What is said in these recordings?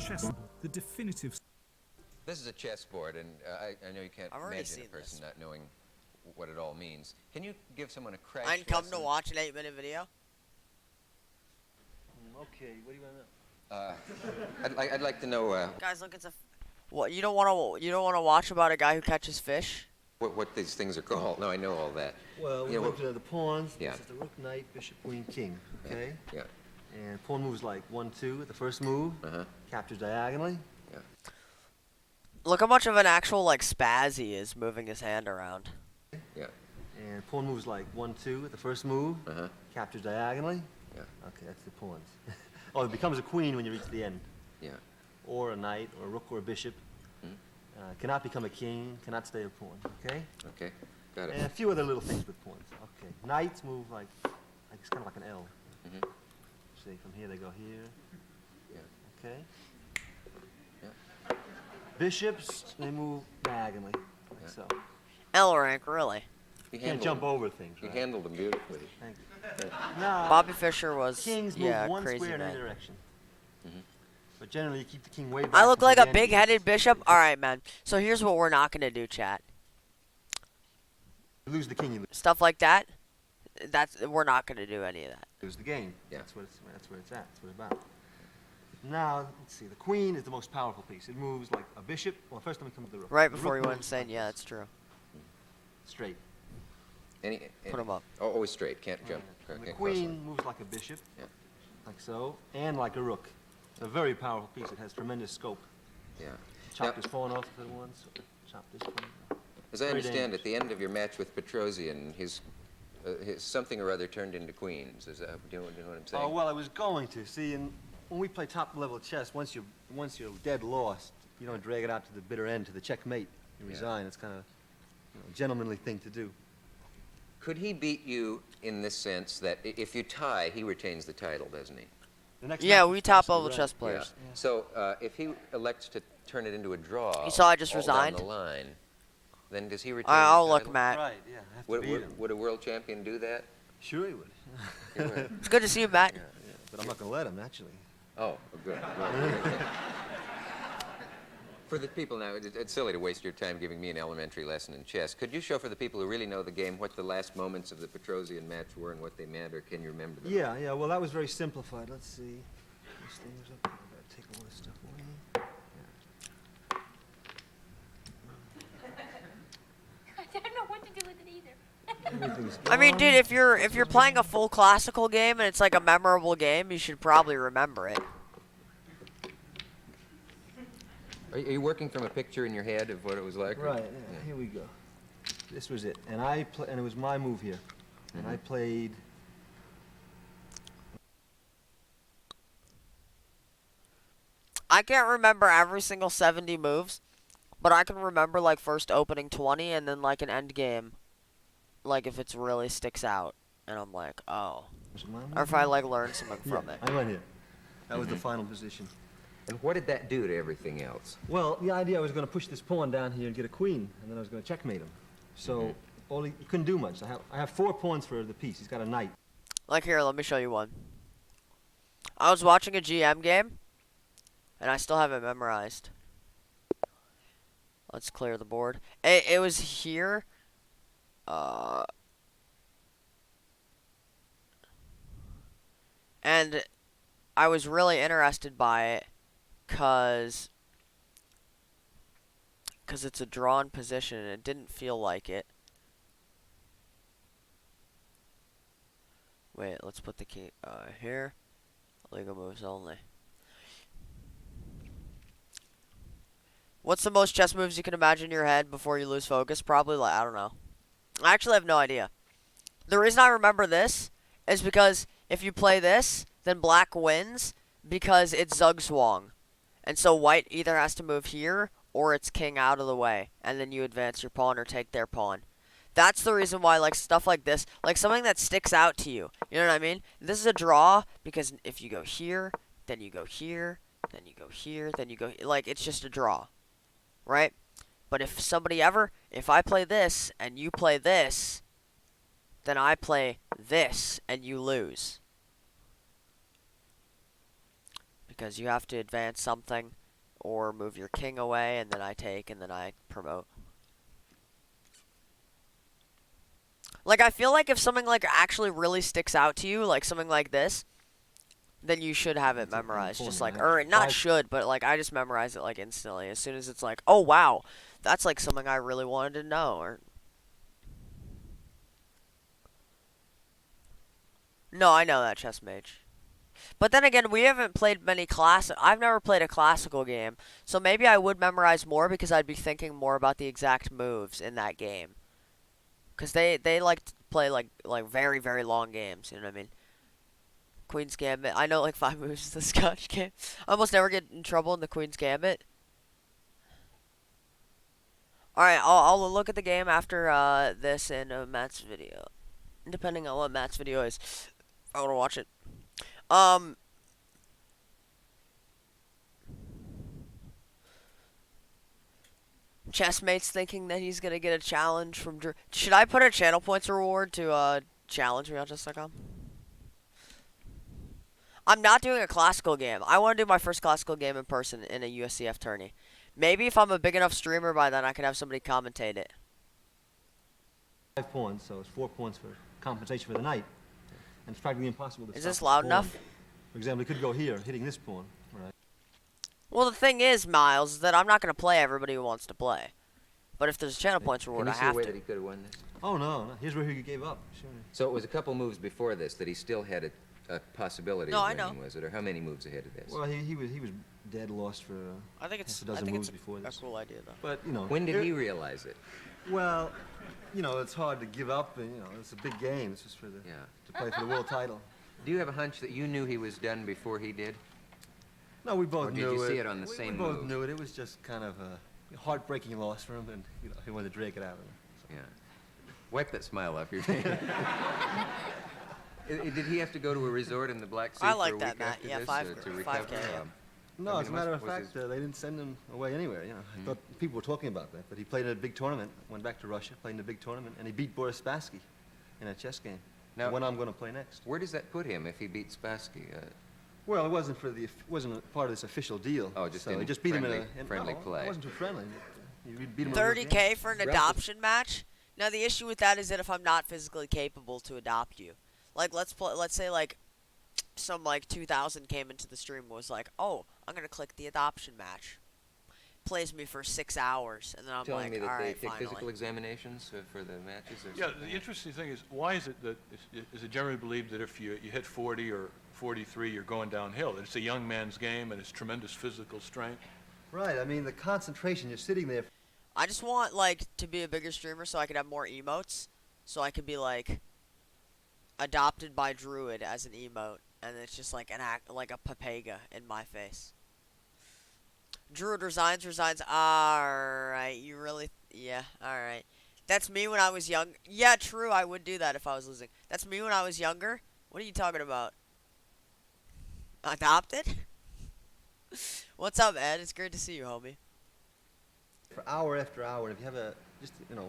chess, the definitive. This is a chessboard, and I know you can't imagine a person not knowing what it all means. Can you give someone a crash lesson? I'd come to watch an 8-minute video. Okay, what do you want to know? I'd like to know. Guys, look, it's a. What you don't want to watch about a guy who catches fish? What these things are called? No, I know all that. Well, we looked at the pawns. Yeah. This is the rook, knight, bishop, queen, king. Okay. Yeah. And pawn moves like 1-2 at the first move. Captures diagonally. Yeah. Look how much of an actual like spaz he is moving his hand around. Yeah. And pawn moves like 1-2 at the first move. Captures diagonally. Yeah. Okay, that's the pawns. Oh, it becomes a queen when you reach the end. Yeah. Or a knight, or a rook, or a bishop. Cannot become a king. Cannot stay a pawn. Okay. Okay. Got it. And a few other little things with pawns. Okay. Knights move like it's kind of like an L. See, from here they go here. Yeah. Okay. Yeah. Bishops, they move diagonally, like so. L rank, really. You can't jump over things, right? You handled them beautifully. Thank you. Now, Bobby Fischer was kings move one crazy square in man. any direction. But generally, you keep the king way back. I look like a until the end. big-headed bishop. All right, man. So here's what we're not gonna do, chat. You lose the king, you Stuff like that. We're not gonna do any of that. lose the game. Yeah. That's where it's at. That's what it's about. Now, let's see. The queen is the most powerful piece. It moves like a bishop. Well, first let me come to the rook. Right The before rook you went moves insane. like Yeah, this. that's true. Straight. Put him up. Oh, always straight. Can't jump. And the Can't cross queen moves like a bishop. Yeah. Like so. And like a rook. It's a very powerful piece. It has tremendous scope. Yeah. Chop Now, this pawn off if it wants. Chop this pawn. as I very understand, dangerous. at the end of your match with Petrosian, his something or other turned into queens. Is that, do you know what I'm saying? Oh well, I was going to see, and when we play top-level chess, once you're dead lost, you don't drag it out to the bitter end, to the checkmate. You resign. It's kind of a gentlemanly thing to do. Could he beat you in this sense that if you tie, he retains the title, doesn't he? The next Yeah, match we is faster, top-level right? chess players. Yeah. So if he elects to turn it into a draw, You saw I just all resigned? down the line, then does he retain I'll the look, title? Matt. Right. Yeah. I have to beat him. Would a world champion do that? Sure he would. He would. It's good to see you, Matt. Yeah, but I'm not going to let him, actually. Oh, good. For the people now, it's silly to waste your time giving me an elementary lesson in chess. Could you show for the people who really know the game what the last moments of the Petrosian match were and what they meant, or can you remember them? Yeah. Well, that was very simplified. Let's see. This thing was up. I gotta take all this stuff away. I don't know what to do with it either. Everything's I mean, gone. dude, if you're playing a full classical game and it's like a memorable game, you should probably remember it. Are you working from a picture in your head of what it was like? Right. Yeah. Here we go. This was it, and and it was my move here, and I played. I can't remember every single 70 moves, but I can remember like first opening 20 and then like an end game, like if it really sticks out, and I'm like, oh, Was it my move? or if I like learn something Yeah, from it. I went here. That was the final position. And what did that do to everything else? Well, the idea I was going to push this pawn down here and get a queen, and then I was going to checkmate him. So he couldn't do much. I have 4 pawns for the piece. He's got a knight. Like here, let me show you one. I was watching a GM game, and I still have it memorized. Let's clear the board. It was here. And I was really interested by it because it's a drawn position and it didn't feel like it. Wait, let's put the key here. Legal moves only. What's the most chess moves you can imagine in your head before you lose focus? Probably, like, I don't know. I actually have no idea. The reason I remember this is because if you play this, then black wins because it's Zugzwang. And so white either has to move here or it's king out of the way. And then you advance your pawn or take their pawn. That's the reason why, like, stuff like this, like something that sticks out to you. You know what I mean? This is a draw because if you go here, then you go here, then you go here, then you go, like, it's just a draw. Right? But if I play this and you play this, then I play this and you lose. Because you have to advance something or move your king away, and then I take, and then I promote. Like, I feel like if something, like, actually really sticks out to you, like something like this, then you should have it memorized. Just like, or not should, but, like, I just memorize it, like, instantly. As soon as it's like, oh, wow, that's, like, something I really wanted to know, or... No, I know that, Chess Mage. But then again, we haven't played many I've never played a classical game, so maybe I would memorize more because I'd be thinking more about the exact moves in that game. Because they like to play, like very, very long games, you know what I mean? Queen's Gambit. I know, like, 5 moves in the Scotch game. I almost never get in trouble in the Queen's Gambit. Alright, I'll look at the game after this in Matt's video. Depending on what Matt's video is. I want to watch it. Chessmate's thinking that he's gonna get a challenge from Drew. Should I put a channel points reward to challenge me on chess.com? I'm not doing a classical game. I want to do my first classical game in person in a USCF tourney. Maybe if I'm a big enough streamer by then, I could have somebody commentate it. 5 pawns, so it's 4 pawns for compensation for the knight. And it's practically impossible to Is stop this loud pawn. enough? For example, he could go here, hitting this pawn. Right. Well, the thing is, Miles, is that I'm not going to play everybody who wants to play. But if there's a channel points reward, Can I you see a have way to. that he could have won this? Oh, no. Here's where he gave up. Sure. So it was a couple moves before this that he still had a possibility No, of I winning, know. was it? Or how many moves ahead of this? Well, he was dead lost for I think it's half a dozen moves before a this. cool idea, though. But, you know. When did he realize it? Well, you know, it's hard to give up, and, you know, it's a big game. It's just for the to play for the world title. Do you have a hunch that you knew he was done before he did? No, we both Or did knew you it. see it on the same We both move? knew it. It was just kind of a heartbreaking loss for him, and, you know, he wanted to drag it out of him. So. Yeah. Wipe that smile off your face. Did he have to go to a resort in the Black Sea I for like a that, week Matt. after Yeah, this 5K, to recover? yeah. No, I mean, as a matter of was fact, his- they didn't send him away anywhere. You know, I thought people were talking about that, but he played in a big tournament. Went back to Russia, played in a big tournament, and he beat Boris Spassky in a chess game. Now- the one I'm going to play next. Where does that put him if he beats Spassky? Well, it wasn't a part of this official deal. Oh, just so in he just beat friendly- him in a friendly no, play. It wasn't too friendly. He beat him in a real game. 30K for an adoption match? Now, the issue with that is that if I'm not physically capable to adopt you, like, let's say, like, some, like, 2,000 came into the stream and was like, oh, I'm going to click the adoption match. Plays me for 6 hours, and then I'm Telling like, me that all they right, take finally. physical examinations for the matches? Or Yeah, something? the interesting thing is, why is it that, is it generally believed that if you hit 40 or 43, you're going downhill? That it's a young man's game and it's tremendous physical strength? Right. I mean, the concentration. You're sitting there. I just want, like, to be a bigger streamer so I could have more emotes. So I could be, like, adopted by Druid as an emote. And it's just, like, like a Papega in my face. Druid resigns. Alright, you really... Yeah, alright. That's me when I was young. Yeah, true, I would do that if I was losing. That's me when I was younger? What are you talking about? Adopted? What's up, Ed? It's great to see you, homie. For hour after hour, and if you have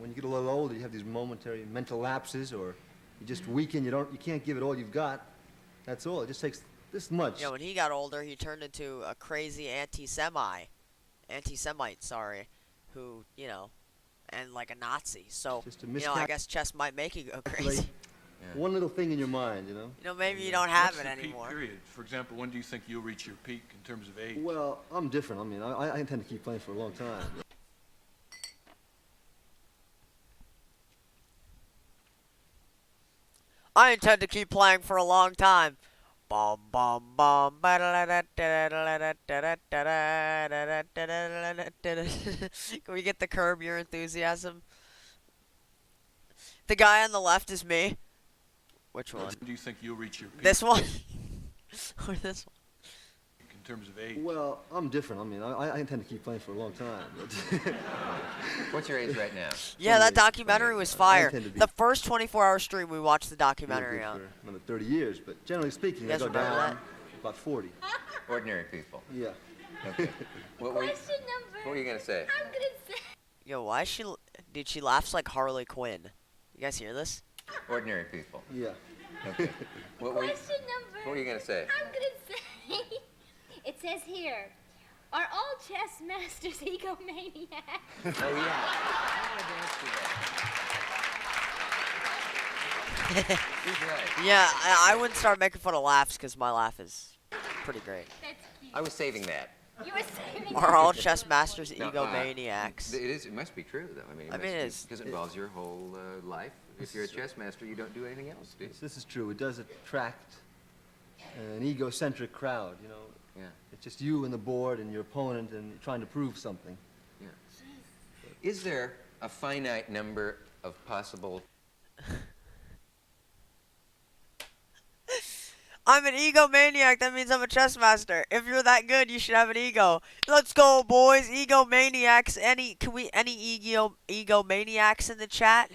when you get a little older, you have these momentary mental lapses, or you just weaken. You can't give it all you've got. That's all. It just takes this much. Yeah, when he got older, he turned into a crazy anti-Semite, sorry, who, you know, and like a Nazi. So, Just a you know, I guess chess might make you go crazy. One little thing in your mind, you know. You know, maybe you don't have What's it the peak anymore. period? For example, when do you think you'll reach your peak in terms of age? Well, I'm different. I mean, I intend to keep playing for a long time. I intend to keep playing for a long time. Can we get the Curb Your Enthusiasm? The guy on the left is me. Which one? When do you think you'll reach your peak This one? Or this one? in terms of age? Well, I'm different. I mean, I intend to keep playing for a long time. But What's your age right now? Yeah, that documentary was fire. intend to be- The first 24-hour stream we watched the I'll documentary be on. for another 30 years, but generally speaking, You I guys go remember down that? about 40. Ordinary people. Yeah. Okay. What were you Question going to say? I'm gonna say. Yo, why is she... Dude, she laughs like Harley Quinn. You guys hear this? Ordinary people. Yeah. Okay. What were you Question number. going to say? I'm gonna say. It says here, Are all chess masters egomaniacs? Oh, yeah. I wanted to ask you that. He's right. Yeah, I wouldn't start making fun of laughs because my laugh is pretty great. That's cute. I was saving that. You were saving Are all chess masters No, egomaniacs? It must be true, though. I mean, I mean, it is. because it involves your whole life. If you're a chess master, you don't do anything else, do you? This is true. It does attract an egocentric crowd, you know. Yeah. It's just you and the board and your opponent and you're trying to prove something. Yeah. Is there a finite number of possible... I'm an egomaniac. That means I'm a chess master. If you're that good, you should have an ego. Let's go, boys. Egomaniacs. Any egomaniacs in the chat?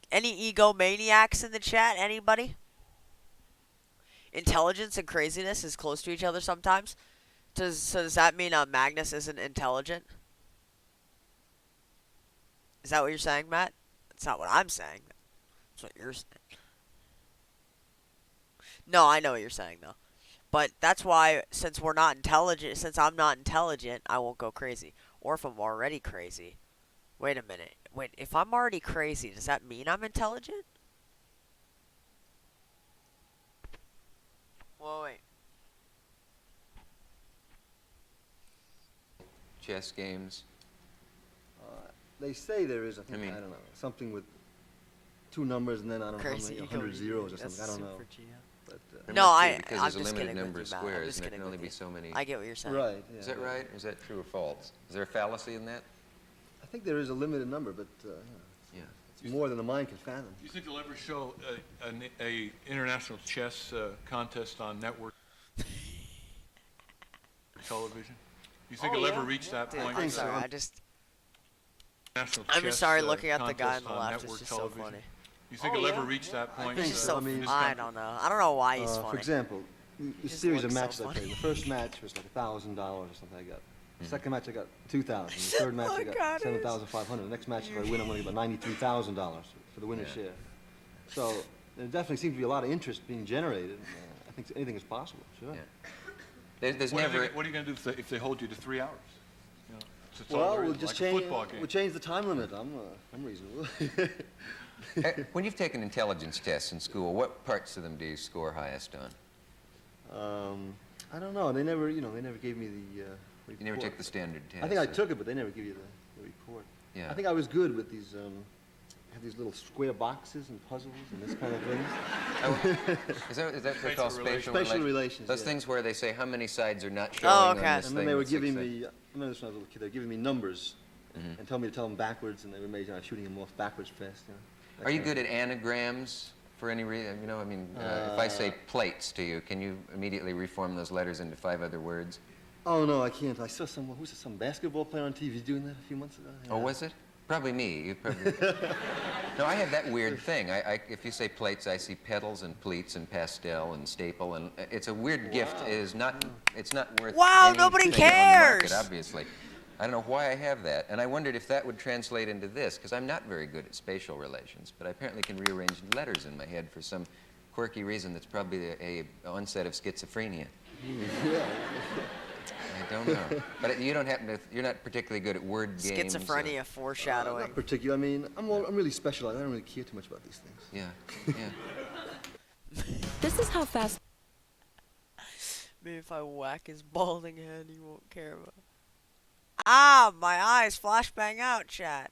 Any egomaniacs in the chat? Anybody? Intelligence and craziness is close to each other sometimes. So does that mean Magnus isn't intelligent? Is that what you're saying, Matt? That's not what I'm saying. That's what you're saying. No, I know what you're saying, though. But that's why, since we're not intelligent, since I'm not intelligent, I won't go crazy. Or if I'm already crazy. Wait a minute. Wait, if I'm already crazy, does that mean I'm intelligent? Whoa, wait. chess games? They say there is, I think, I mean- I don't know, something with 2 numbers and then, I don't know, how Crazy many, ego 100 zeros or That's something, I don't know. super Geo. But, There No, must be, I- because I'm there's a just limited kidding with number you, of Matt. I'm squares, just and there kidding can only with be you. so many. I get what you're saying. right, yeah. Is that right? Or is that true or false? Is there a fallacy in that? I think there is a limited number, but, Yeah. it's more than the mind can fathom. Do you think they'll ever show a international chess contest on network television? Do you think it'll ever reach that Dude, point? I'm think so. sorry. I just. National I'm just chess, sorry looking at the guy contest on the left. It's network just so television? funny. You think it'll ever reach that point? think He's just so. so. I mean- I don't know. I don't know why he's For funny. example, the just series of looks so matches I funny. played, the first match was like $1,000 or something I got. The second match I got 2,000. The third match I Look at got it. 7,500. The next match if I win I'm going to get about $93,000 for the winner's Yeah. share. So there definitely seems to be a lot of interest being generated. I think anything is possible, sure. Yeah. There's What never. are you going to do if they hold you to 3 hours? You know, it's all Well, there we'll is, just like a change. football game. We'll change the time limit. I'm reasonable. When you've taken intelligence tests in school, what parts of them do you score highest on? I don't know. They never, they never gave me the report. You never took the standard test. I think I or- took it, but they never give you the report. Yeah. I think I was good with these. I had these little square boxes and puzzles and this kind of thing. Is that what they're called? Spatial Spatial relations, Those yeah. things where they say how many sides are not showing Oh, on okay. this And thing. then they were that's giving success- me. I remember this when I was a little kid. They were giving me numbers and telling me to tell them backwards, and they were amazing. I was shooting them off backwards fast. That Are you kind of good at anagrams for any reason? You know, I mean, if I say plates to you, can you immediately reform those letters into 5 other words? Oh no, I can't. I saw some basketball player on TV doing that a few months ago. Oh, was it? Probably me. You probably. No, I have that weird thing. If you say plates, I see petals and pleats and pastel and staple, and it's a weird gift. It is not. It's not worth. Wow, nobody anything on the market, cares. obviously. I don't know why I have that, and I wondered if that would translate into this, because I'm not very good at spatial relations, but I apparently can rearrange letters in my head for some quirky reason that's probably a onset of schizophrenia. I don't know. But you don't happen to, you're not particularly good at word games. Schizophrenia foreshadowing. Not particular. I mean, I'm really specialized. I don't really care too much about these things. Yeah, yeah. This is how fast. Maybe if I whack his balding head, he won't care about. Ah, my eyes flashbang out, chat.